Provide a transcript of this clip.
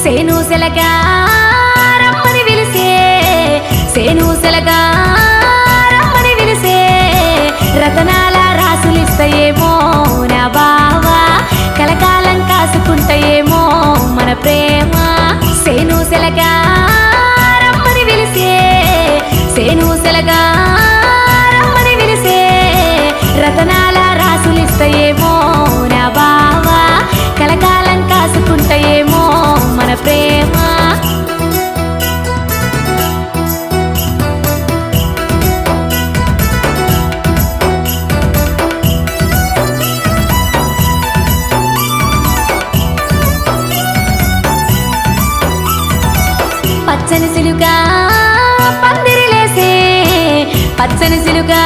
సేనుసెలగా రమ్మని పిలిసే సేనుసెలగా రమ్మని పిలిసే రతనాల రాసులిస్తాయేమో నా బావా కలకాలం కాసుకుంటాయేమో మన ప్రేమ సేనుసెలగా రమ్మని పిలిసే సేనుసెలగా రమ్మని పిలిసే రతనాల రాసులిస్తాయేమో నా బావా కలకాలం కాసుకుంటాయేమో మన ప్రేమ పచ్చని సిలుగా పందిరిలేసే పచ్చని సిలుగా